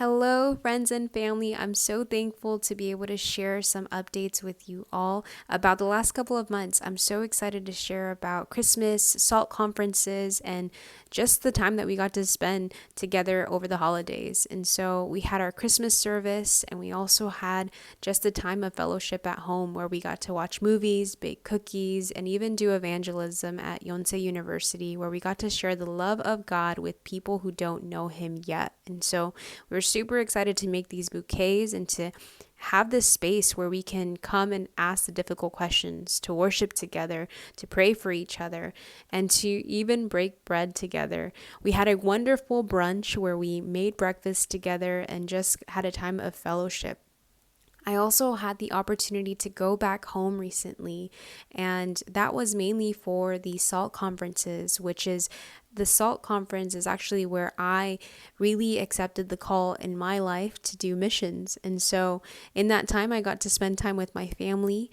Hello, friends and family. I'm so thankful to be able to share some updates with you all about the last couple of months. I'm so excited to share about Christmas, SALT conferences, and just the time that we got to spend together over the holidays. And so we had our Christmas service, and we also had just a time of fellowship at home where we got to watch movies, bake cookies, and even do evangelism at Yonsei University, where we got to share the love of God with people who don't know Him yet. And so we're super excited to make these bouquets and to have this space where we can come and ask the difficult questions, to worship together, to pray for each other, and to even break bread together. We had a wonderful brunch where we made breakfast together and just had a time of fellowship. I also had the opportunity to go back home recently, and that was mainly for the SALT conferences, which is the SALT conference is actually where I really accepted the call in my life to do missions. And so in that time, I got to spend time with my family,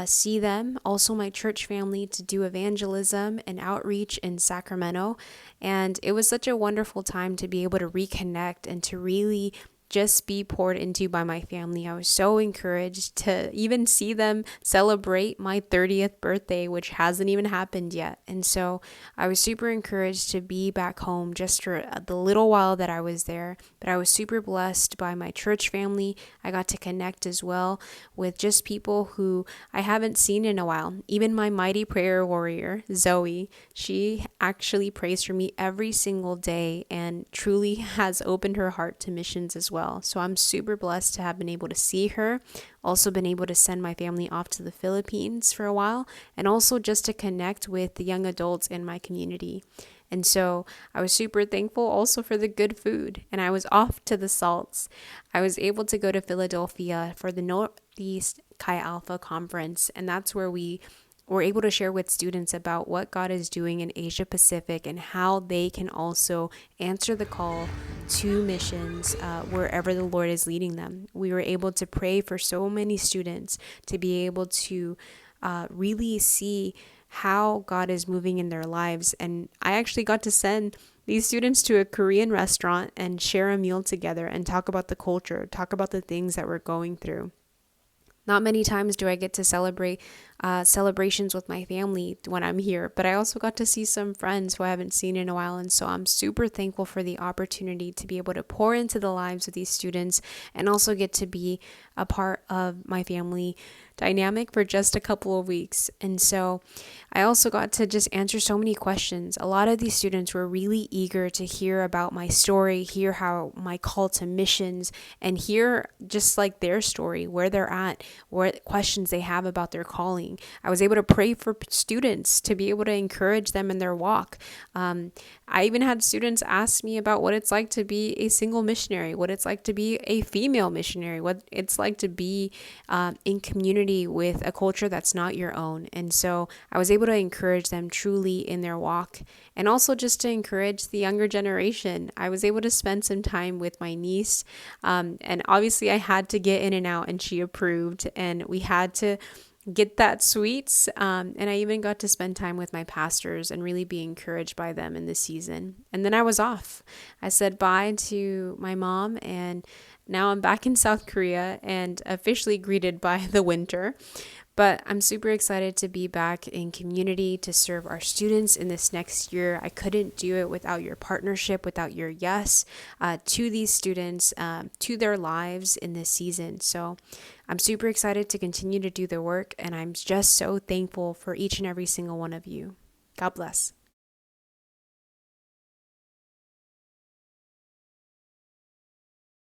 see them, also my church family, to do evangelism and outreach in Sacramento. And it was such a wonderful time to be able to reconnect and to really just be poured into by my family. I was so encouraged to even see them celebrate my 30th birthday, which hasn't even happened yet. And so I was super encouraged to be back home just for the little while that I was there. But I was super blessed by my church family. I got to connect as well with just people who I haven't seen in a while. Even my mighty prayer warrior, Zoe, she actually prays for me every single day and truly has opened her heart to missions as well. So I'm super blessed to have been able to see her, also been able to send my family off to the Philippines for a while, and also just to connect with the young adults in my community. And so I was super thankful also for the good food. And I was off to the salts. I was able to go to Philadelphia for the Northeast Chi Alpha conference. And that's where we were able to share with students about what God is doing in Asia Pacific and how they can also answer the call to missions wherever the Lord is leading them. We were able to pray for so many students to be able to really see how God is moving in their lives. And I actually got to send these students to a Korean restaurant and share a meal together and talk about the culture, talk about the things that we're going through. Not many times do I get to celebrate celebrations with my family when I'm here, but I also got to see some friends who I haven't seen in a while. And so I'm super thankful for the opportunity to be able to pour into the lives of these students and also get to be a part of my family dynamic for just a couple of weeks. And so I also got to just answer so many questions. A lot of these students were really eager to hear about my story, hear how my call to missions, and hear just like their story, where they're at, what questions they have about their calling. I was able to pray for students to be able to encourage them in their walk. I even had students ask me about what it's like to be a single missionary, what it's like to be a female missionary, what it's like to be in community with a culture that's not your own. And so I was able to encourage them truly in their walk, and also just to encourage the younger generation. I was able to spend some time with my niece, and obviously I had to get in and out, and she approved, and we had to get that sweets. And I even got to spend time with my pastors and really be encouraged by them in this season. And then I was off. I said bye to my mom, and now I'm back in South Korea and officially greeted by the winter. But I'm super excited to be back in community to serve our students in this next year. I couldn't do it without your partnership, without your yes to these students, to their lives in this season. So I'm super excited to continue to do the work, and I'm just so thankful for each and every single one of you. God bless.